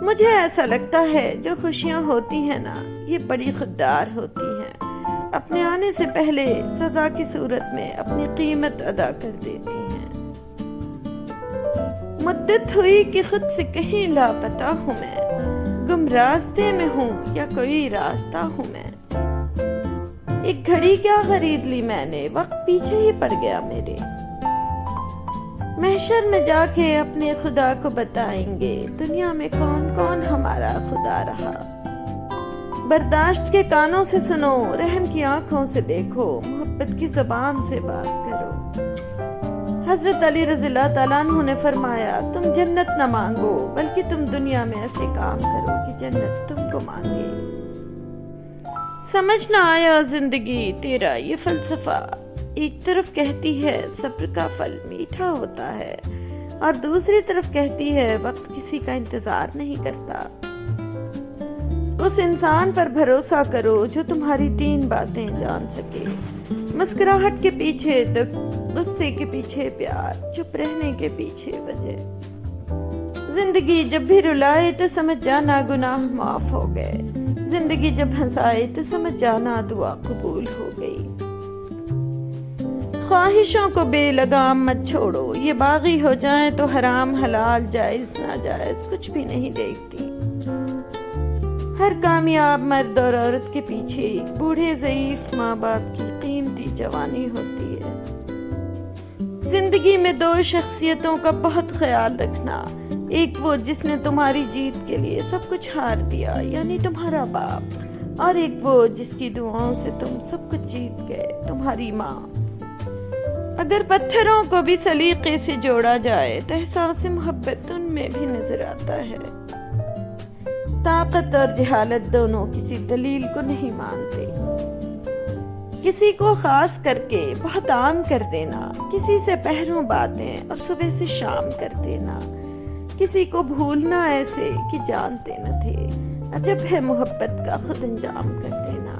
مجھے ایسا لگتا ہے جو خوشیاں ہوتی ہیں نا، یہ بڑی خوددار ہوتی ہیں، اپنے آنے سے پہلے سزا کی صورت میں اپنی قیمت ادا کر دیتی ہیں۔ مدت ہوئی کہ خود سے کہیں لاپتہ ہوں میں، گم راستے میں ہوں یا کوئی راستہ ہوں میں۔ ایک گھڑی کیا خرید لی میں نے، وقت پیچھے ہی پڑ گیا میرے۔ محشر میں جا کے اپنے خدا کو بتائیں گے، دنیا میں کون کون ہمارا خدا رہا۔ برداشت کے کانوں سے سنو، رحم کی آنکھوں سے دیکھو، محبت کی زبان سے بات کرو۔ حضرت علی رضی اللہ تعالیٰ عنہ نے فرمایا، تم جنت نہ مانگو بلکہ تم دنیا میں ایسے کام کرو کہ جنت تم کو مانگے۔ سمجھ نہ آیا زندگی تیرا یہ فلسفہ، ایک طرف کہتی ہے صبر کا پھل میٹھا ہوتا ہے، اور دوسری طرف کہتی ہے وقت کسی کا انتظار نہیں کرتا۔ اس انسان پر بھروسہ کرو جو تمہاری 3 باتیں جان سکے، مسکراہٹ کے پیچھے دکھ، غصے کے پیچھے پیار، چپ رہنے کے پیچھے وجہ۔ زندگی جب بھی رلائے تو سمجھ جانا گناہ معاف ہو گئے، زندگی جب ہنسائے تو سمجھ جانا دعا قبول ہو گئی۔ خواہشوں کو بے لگام مت چھوڑو، یہ باغی ہو جائیں تو حرام حلال جائز ناجائز کچھ بھی نہیں دیکھتی۔ ہر کامیاب مرد اور عورت کے پیچھے ایک بوڑھے ضعیف ماں باپ کی قیمتی جوانی ہوتی ہے۔ زندگی میں 2 شخصیتوں کا بہت خیال رکھنا، ایک وہ جس نے تمہاری جیت کے لیے سب کچھ ہار دیا یعنی تمہارا باپ، اور ایک وہ جس کی دعاؤں سے تم سب کچھ جیت گئے، تمہاری ماں۔ اگر پتھروں کو بھی سلیقے سے جوڑا جائے تو احساس محبت ان میں بھی نظر آتا ہے۔ طاقت اور جہالت دونوں کسی دلیل کو نہیں مانتے۔ کسی کو خاص کر کے بہت عام کر دینا، کسی سے پہروں باتیں اور صبح سے شام کر دینا، کسی کو بھولنا ایسے کہ جانتے نہ تھے، عجب ہے محبت کا خود انجام کر دینا۔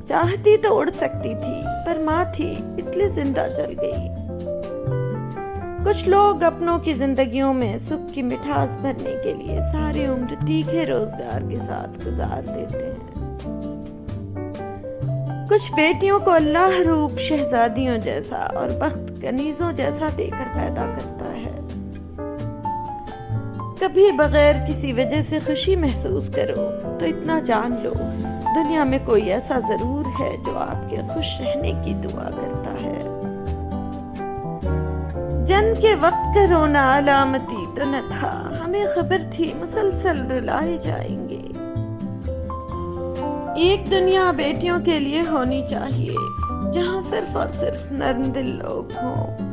چاہتی تو اڑ سکتی تھی پر ماں تھی اس لیے زندہ چل گئی۔ کچھ لوگ اپنوں کی زندگیوں میں سکھ کی مٹھاس بھرنے کے لیے ساری عمر تیکھے روزگار کے ساتھ گزار دیتے ہیں۔ کچھ بیٹیوں کو اللہ روپ شہزادیوں جیسا اور بخت کنیزوں جیسا دے کر پیدا کرتا ہے۔ کبھی بغیر کسی وجہ سے خوشی محسوس کرو تو اتنا جان لو، دنیا میں کوئی ایسا ضرور ہے جو آپ کے خوش رہنے کی دعا کرتا ہے۔ جنگ کے وقت کا رونا علامتی تو نہ تھا، ہمیں خبر تھی مسلسل رلائے جائیں گے۔ ایک دنیا بیٹیوں کے لیے ہونی چاہیے جہاں صرف اور صرف نرم دل لوگ ہوں۔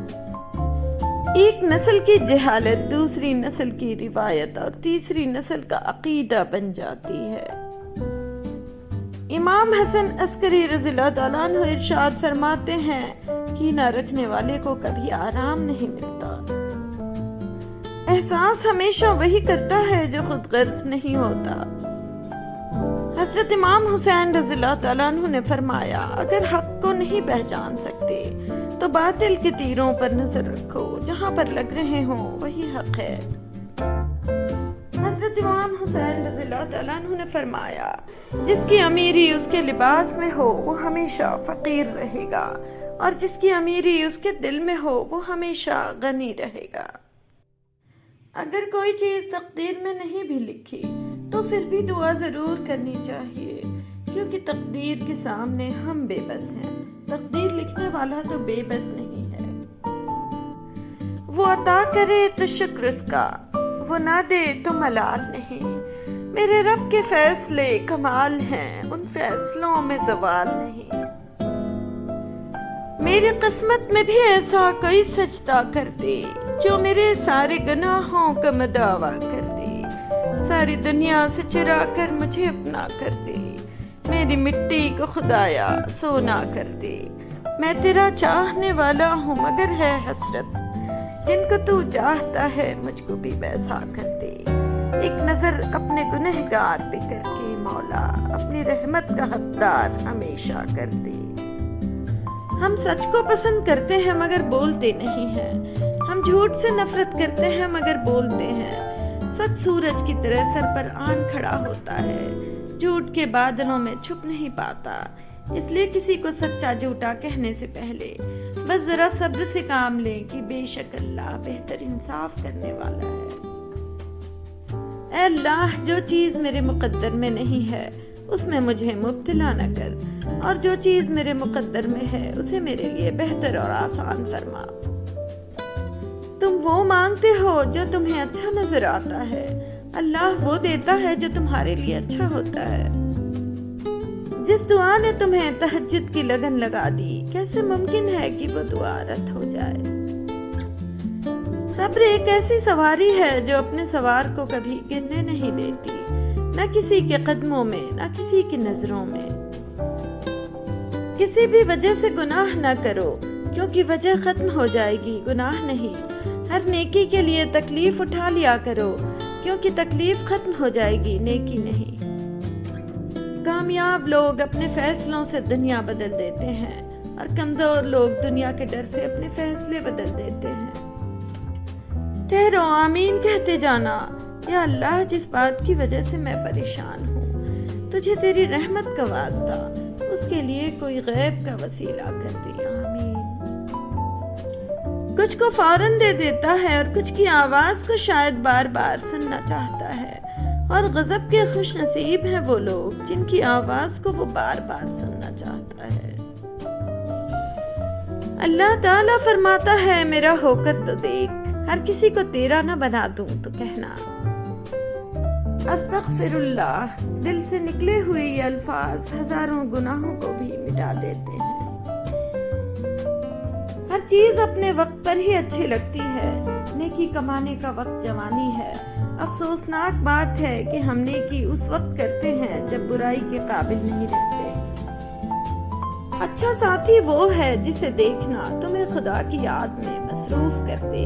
ایک نسل کی جہالت دوسری نسل کی روایت اور تیسری نسل کا عقیدہ بن جاتی ہے۔ امام حسن عسکری رضی اللہ تعالیٰ عنہ ارشاد فرماتے ہیں، کینہ رکھنے والے کو کبھی آرام نہیں ملتا۔ احساس ہمیشہ وہی کرتا ہے جو خود غرض نہیں ہوتا۔ حضرت امام حسین رضی اللہ تعالیٰ عنہ نے فرمایا، اگر حق کو نہیں پہچان سکتے تو باطل کے تیروں پر نظر رکھو، جہاں پر لگ رہے ہوں وہی حق ہے۔ حضرت امام حسین رضی اللہ تعالیٰ عنہ نے فرمایا، جس کی امیری اس کے لباس میں ہو وہ ہمیشہ فقیر رہے گا، اور جس کی امیری اس کے دل میں ہو وہ ہمیشہ غنی رہے گا۔ اگر کوئی چیز تقدیر میں نہیں بھی لکھی تو پھر بھی دعا ضرور کرنی چاہیے، کیونکہ تقدیر کے سامنے ہم بے بس ہیں، تقدیر لکھنے والا تو بے بس نہیں ہے۔ وہ عطا کرے تو شکر اس کا، وہ نہ دے تو ملال نہیں۔ میرے رب کے فیصلے کمال ہیں، ان فیصلوں میں زوال نہیں۔ میری قسمت میں بھی ایسا کوئی سجدہ کر دے جو میرے سارے گناہوں کا مداوا کر دے، ساری دنیا سے چرا کر مجھے اپنا کر دے، میری مٹی کو خدایا سونا کر دے۔ میں تیرا چاہنے والا ہوں مگر ہے حسرت، جن کو تو چاہتا ہے مجھ کو بھی ویسا کر دے۔ ایک نظر اپنے گنہگار پہ کر کے مولا اپنی رحمت کا حقدار ہمیشہ کر دے۔ ہم سچ کو پسند کرتے ہیں مگر بولتے نہیں ہیں، ہم جھوٹ سے نفرت کرتے ہیں مگر بولتے ہیں۔ سچ خود سورج کی طرح سر پر آن کھڑا ہوتا ہے، جھوٹ کے بادلوں میں چھپ نہیں پاتا۔ اس لیے کسی کو سچا جھوٹا کہنے سے پہلے بس ذرا صبر سے کام لیں کہ بے شک اللہ بہتر انصاف کرنے والا ہے۔ اے اللہ، جو چیز میرے مقدر میں نہیں ہے اس میں مجھے مبتلا نہ کر، اور جو چیز میرے مقدر میں ہے اسے میرے لیے بہتر اور آسان فرما۔ تم وہ مانگتے ہو جو تمہیں اچھا نظر آتا ہے، اللہ وہ دیتا ہے جو تمہارے لیے اچھا ہوتا ہے۔ جس دعا نے تمہیں تہجد کی لگن لگا دی، کیسے ممکن ہے کہ وہ دعا رد ہو جائے؟ صبر ایک ایسی سواری ہے جو اپنے سوار کو کبھی گرنے نہیں دیتی، نہ کسی کے قدموں میں نہ کسی کی نظروں میں۔ کسی بھی وجہ سے گناہ نہ کرو، کیونکہ وجہ ختم ہو جائے گی، گناہ نہیں۔ ہر نیکی کے لیے تکلیف اٹھا لیا کرو، کیونکہ تکلیف ختم ہو جائے گی، نیکی نہیں۔ کامیاب لوگ اپنے فیصلوں سے دنیا بدل دیتے ہیں، اور کمزور لوگ دنیا کے ڈر سے اپنے فیصلے بدل دیتے ہیں۔ ٹھہرو، آمین کہتے جانا۔ یا اللہ، جس بات کی وجہ سے میں پریشان ہوں، تجھے تیری رحمت کا واسطہ اس کے لیے کوئی غیب کا وسیلہ کر دے، آمین۔ کچھ کو فوراً دے دیتا ہے اور کچھ کی آواز کو شاید بار بار سننا چاہتا ہے، اور غضب کے خوش نصیب ہیں وہ لوگ جن کی آواز کو وہ بار بار سننا چاہتا ہے۔ اللہ تعالیٰ فرماتا ہے، میرا ہو کر تو دیکھ، ہر کسی کو تیرا نہ بنا دوں تو کہنا استغفر اللہ۔ دل سے نکلے ہوئے یہ الفاظ ہزاروں گناہوں کو بھی مٹا دیتے ہیں۔ ہر چیز اپنے وقت پر ہی اچھی لگتی ہے۔ نیکی کمانے کا وقت جوانی ہے۔ افسوسناک بات ہے کہ ہم نیکی اس وقت کرتے ہیں جب برائی کے قابل نہیں رہتے۔ اچھا ساتھی وہ ہے جسے دیکھنا تمہیں خدا کی یاد میں مصروف کر دے،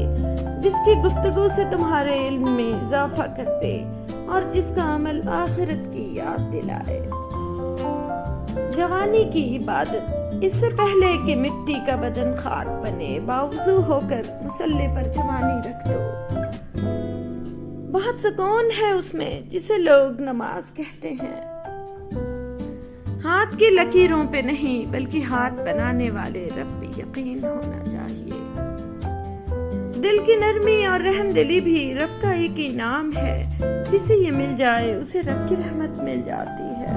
جس کی گفتگو سے تمہارے علم میں اضافہ کر دے، اور جس کا عمل آخرت کی یاد دلائے۔ جوانی کی عبادت، اس سے پہلے کہ مٹی کا بدن خاک بنے، باوضو ہو کر مصلے پر جوانی رکھ دو۔ بہت سکون ہے اس میں جسے لوگ نماز کہتے ہیں۔ ہاتھ کی لکیروں پہ نہیں بلکہ ہاتھ بنانے والے رب پہ یقین ہونا چاہیے۔ دل کی نرمی اور رحم دلی بھی رب کا ایک انعام ہے، جسے یہ مل جائے اسے رب کی رحمت مل جاتی ہے۔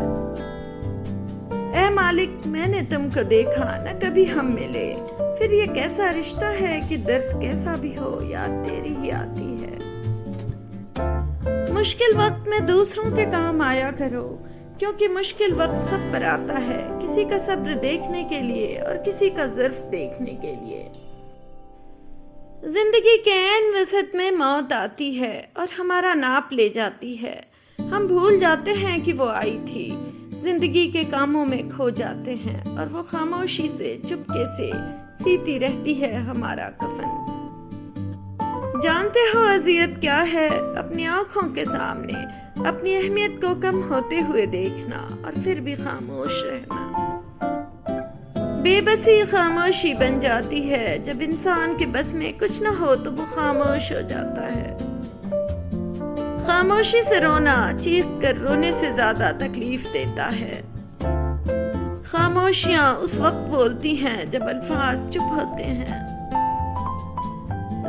اے مالک، میں نے تم کو دیکھا نہ کبھی ہم ملے، پھر یہ کیسا رشتہ ہے کہ درد کیسا بھی ہو یاد تیری ہی آتی ہے۔ مشکل وقت میں دوسروں کے کام آیا کرو، کیونکہ مشکل وقت سب پر آتا ہے، کسی کا صبر دیکھنے کے لیے اور کسی کا ظرف دیکھنے کے لیے۔ زندگی کے عین وسط میں موت آتی ہے اور ہمارا ناپ لے جاتی ہے۔ ہم بھول جاتے ہیں کہ وہ آئی تھی، زندگی کے کاموں میں کھو جاتے ہیں، اور وہ خاموشی سے چپکے سے سیتی رہتی ہے ہمارا کفن۔ جانتے ہو اذیت کیا ہے؟ اپنی آنکھوں کے سامنے اپنی اہمیت کو کم ہوتے ہوئے دیکھنا اور پھر بھی خاموش رہنا۔ بے بسی خاموشی بن جاتی ہے، جب انسان کے بس میں کچھ نہ ہو تو وہ خاموش ہو جاتا ہے۔ خاموشی سے رونا چیخ کر رونے سے زیادہ تکلیف دیتا ہے۔ خاموشیاں اس وقت بولتی ہیں جب الفاظ چپ ہوتے ہیں۔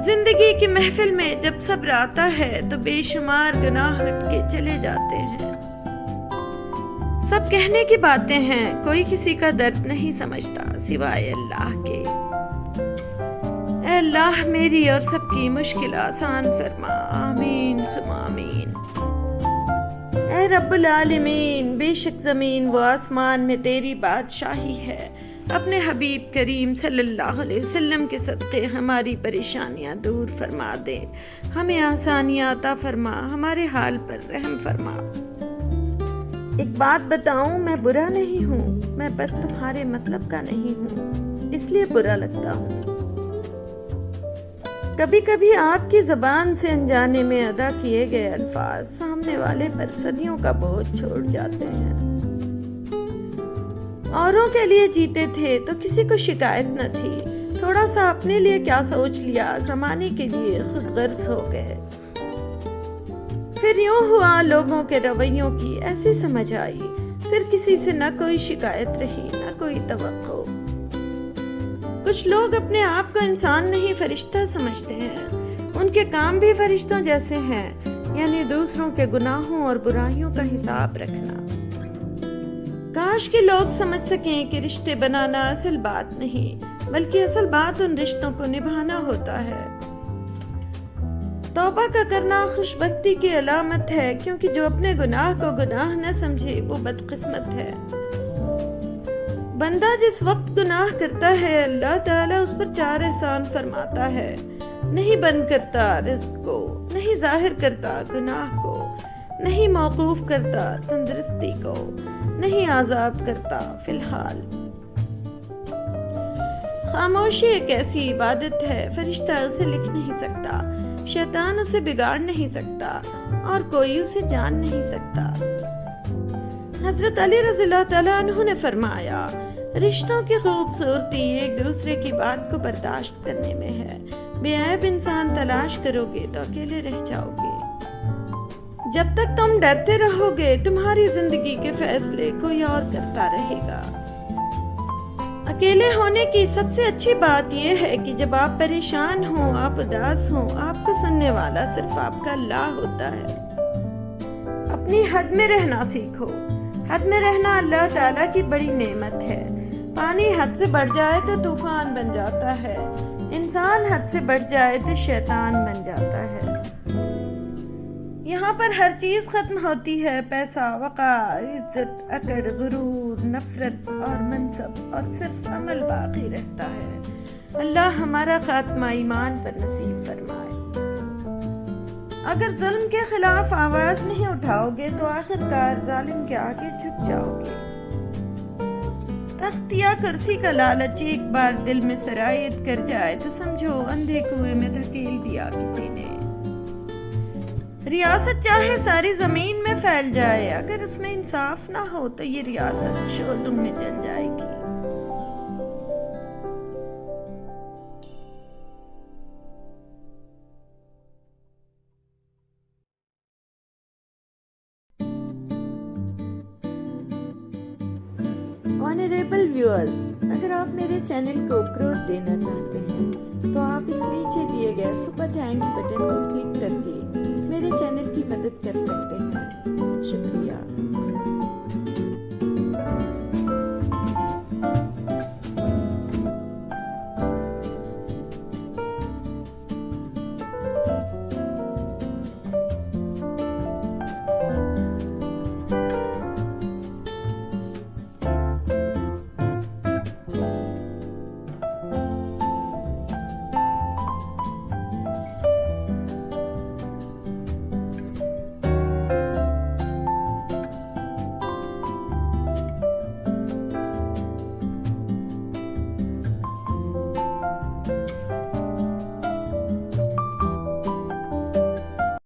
زندگی کی محفل میں جب صبر آتا ہے تو بے شمار گناہ ہٹ کے چلے جاتے ہیں۔ سب کہنے کی باتیں ہیں، کوئی کسی کا درد نہیں سمجھتا سوائے اللہ کے۔ اے اللہ، میری اور سب کی مشکل آسان فرما، آمین ثم آمین۔ اے رب العالمین، بے شک زمین و آسمان میں تیری بادشاہی ہے۔ اپنے حبیب کریم صلی اللہ علیہ وسلم کے صدقے ہماری پریشانیاں دور فرما دے، ہمیں آسانیاں عطا فرما، ہمارے حال پر رحم فرما۔ ایک بات بتاؤں، میں برا نہیں ہوں، میں بس تمہارے مطلب کا نہیں ہوں، اس لیے برا لگتا ہوں۔ کبھی کبھی آپ کی زبان سے انجانے میں ادا کیے گئے الفاظ سامنے والے پر صدیوں کا بوجھ چھوڑ جاتے ہیں۔ اوروں کے لیے جیتے تھے تو کسی کو شکایت نہ تھی، تھوڑا سا اپنے لیے کیا سوچ لیا، زمانے کے لیے خود غرض ہو گئے۔ پھر یوں ہوا لوگوں کے رویوں کی ایسی سمجھ آئی، پھر کسی سے نہ کوئی شکایت رہی نہ کوئی توقع۔ کچھ لوگ اپنے آپ کو انسان نہیں فرشتہ سمجھتے ہیں، ان کے کام بھی فرشتوں جیسے ہیں، یعنی دوسروں کے گناہوں اور برائیوں کا حساب رکھنا۔ کاش کہ لوگ سمجھ سکیں کہ رشتے بنانا اصل بات نہیں، بلکہ اصل بات ان رشتوں کو نبھانا ہوتا ہے۔ توبہ کا کرنا خوش بختی کی علامت ہے، کیونکہ جو اپنے گناہ کو گناہ نہ سمجھے وہ بدقسمت ہے۔ بندہ جس وقت گناہ کرتا ہے اللہ تعالیٰ اس پر 4 احسان فرماتا ہے، نہیں بند کرتا رزق کو، نہیں ظاہر کرتا گناہ کو، نہیں موقوف کرتا تندرستی کو، نہیں عذاب کرتا فی الحال۔ خاموشی ایک ایسی عبادت ہے، فرشتہ اسے لکھ نہیں سکتا، شیطان اسے بگاڑ نہیں سکتا، اور کوئی اسے جان نہیں سکتا۔ حضرت علی رضی اللہ تعالیٰ عنہ نے فرمایا، رشتوں کی خوبصورتی ایک دوسرے کی بات کو برداشت کرنے میں ہے۔ بے عیب انسان تلاش کرو گے تو اکیلے رہ جاؤ گے۔ جب تک تم ڈرتے رہو گے تمہاری زندگی کے فیصلے کوئی اور کرتا رہے گا۔ اکیلے ہونے کی سب سے اچھی بات یہ ہے کہ جب آپ پریشان ہوں، آپ اداس ہوں، آپ کو سننے والا صرف آپ کا اللہ ہوتا ہے۔ اپنی حد میں رہنا سیکھو۔ حد میں رہنا اللہ تعالیٰ کی بڑی نعمت ہے۔ پانی حد سے بڑھ جائے تو طوفان بن جاتا ہے، انسان حد سے بڑھ جائے تو شیطان بن جاتا ہے۔ یہاں پر ہر چیز ختم ہوتی ہے، پیسہ، وقار، عزت، اکڑ، غرور، نفرت اور منصب، اور صرف عمل باقی رہتا ہے۔ اللہ ہمارا خاتمہ ایمان پر نصیب فرمائے۔ اگر ظلم کے خلاف آواز نہیں اٹھاؤ گے تو آخر کار ظالم کے آگے جھک جاؤ گے۔ تخت یا کرسی کا لالچ ایک بار دل میں سرایت کر جائے تو سمجھو اندھے کنویں میں دھکیل دیا کسی نے۔ ریاست چاہے ساری زمین میں پھیل جائے، اگر اس میں انصاف نہ ہو تو یہ ریاست شعلوں میں جل جائے گی۔ آنریبل ویورز، اگر آپ میرے چینل کو گروتھ دینا چاہتے ہیں تو آپ اس نیچے دیے گئے سپر تھینکس بٹن کو کلک کر کے میرے چینل کی مدد کر سکتے ہیں۔